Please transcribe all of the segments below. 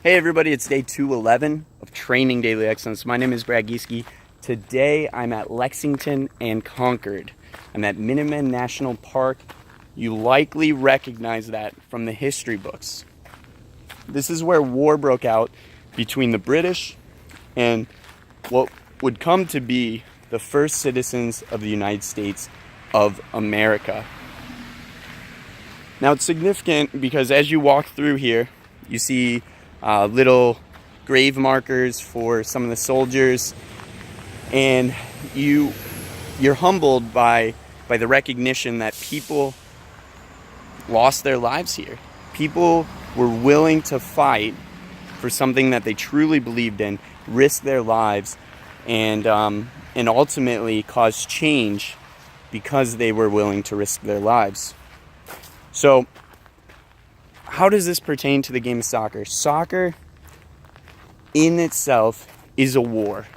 Hey everybody, it's day 211 of Training Daily Excellence. My name is Brad Gieske. Today I'm at Lexington and Concord. I'm at Minutemen National Park. You likely recognize that from the history books. This is where war broke out between the British and what would come to be the first citizens of the United States of America. Now it's significant because as you walk through here, you see little grave markers for some of the soldiers, and you're humbled by the recognition that people lost their lives here. People were willing to fight for something that they truly believed in, risk their lives, and ultimately cause change because they were willing to risk their lives. So how does this pertain to the game of soccer? Soccer in itself is a war.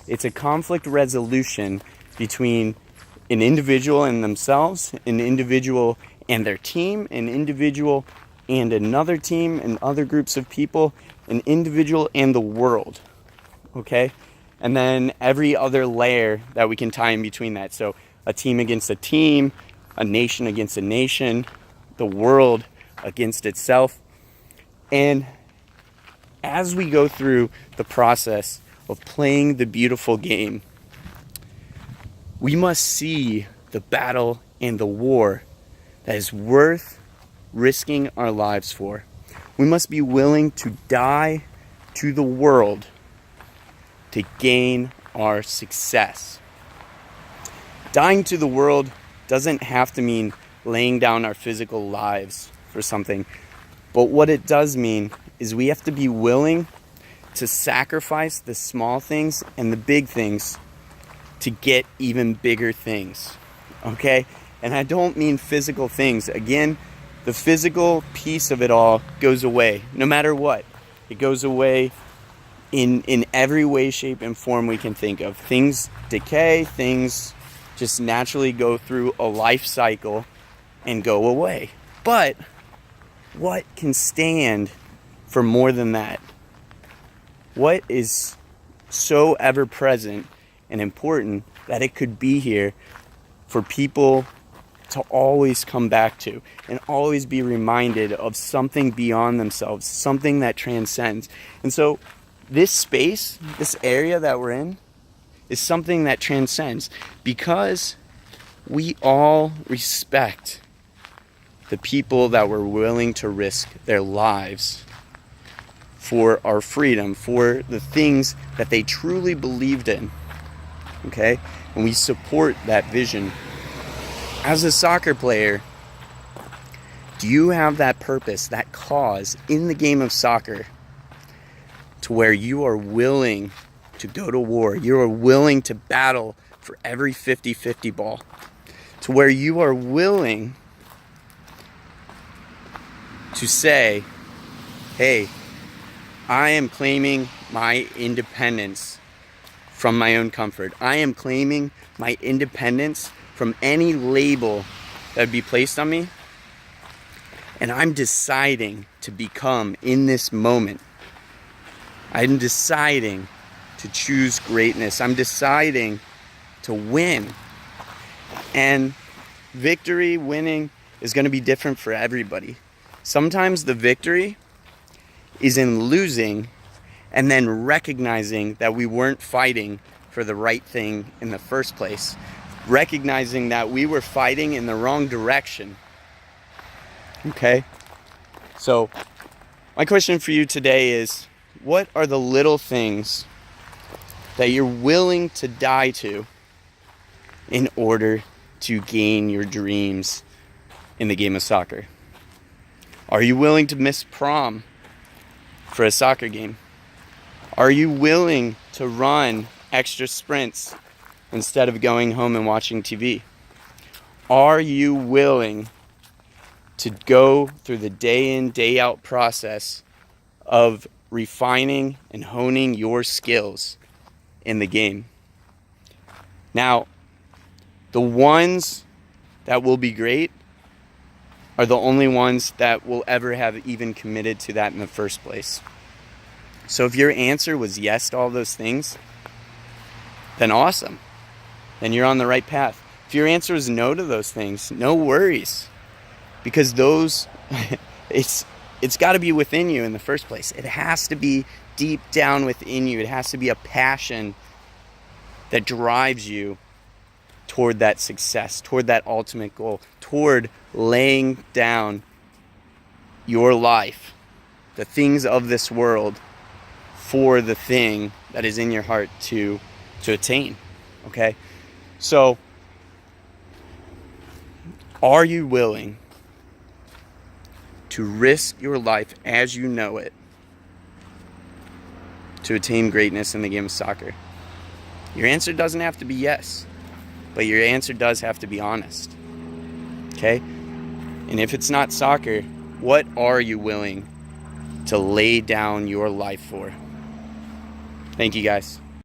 It's a conflict resolution between an individual and themselves, an individual and their team, an individual and another team and other groups of people, an individual and the world. Okay? And then every other layer that we can tie in between that. So a team against a team, a nation against a nation, the world against itself. And as we go through the process of playing the beautiful game, we must see the battle and the war that is worth risking our lives for. We must be willing to die to the world to gain our success. Dying to the world doesn't have to mean laying down our physical lives for something. But what it does mean is we have to be willing to sacrifice the small things and the big things to get even bigger things. Okay? And I don't mean physical things. Again, the physical piece of it all goes away, no matter what. It goes away in every way, shape, and form we can think of. Things decay, things just naturally go through a life cycle and go away. But what can stand for more than that? What is so ever present and important that it could be here for people to always come back to and always be reminded of something beyond themselves, something that transcends? And so this space, this area that we're in, is something that transcends because we all respect the people that were willing to risk their lives for our freedom, for the things that they truly believed in. Okay? And we support that vision. As a soccer player, do you have that purpose, that cause in the game of soccer to where you are willing to go to war, you are willing to battle for every 50-50 ball, to where you are willing to say, hey, I am claiming my independence from my own comfort. I am claiming my independence from any label that would be placed on me. And I'm deciding to become in this moment. I'm deciding to choose greatness. I'm deciding to win. And victory, winning, is going to be different for everybody. Sometimes the victory is in losing and then recognizing that we weren't fighting for the right thing in the first place. Recognizing that we were fighting in the wrong direction. Okay? So, my question for you today is, what are the little things that you're willing to die to in order to gain your dreams in the game of soccer? Are you willing to miss prom for a soccer game? Are you willing to run extra sprints instead of going home and watching TV? Are you willing to go through the day in, day out process of refining and honing your skills in the game? Now, the ones that will be great are the only ones that will ever have even committed to that in the first place. So if your answer was yes to all those things, then awesome. Then you're on the right path. If your answer is no to those things, no worries. Because those, it's got to be within you in the first place. It has to be deep down within you. It has to be a passion that drives you toward that success, toward that ultimate goal, toward laying down your life, the things of this world, for the thing that is in your heart to attain. Okay? So, are you willing to risk your life as you know it to attain greatness in the game of soccer? Your answer doesn't have to be yes, but your answer does have to be honest. Okay? And if it's not soccer, what are you willing to lay down your life for? Thank you, guys.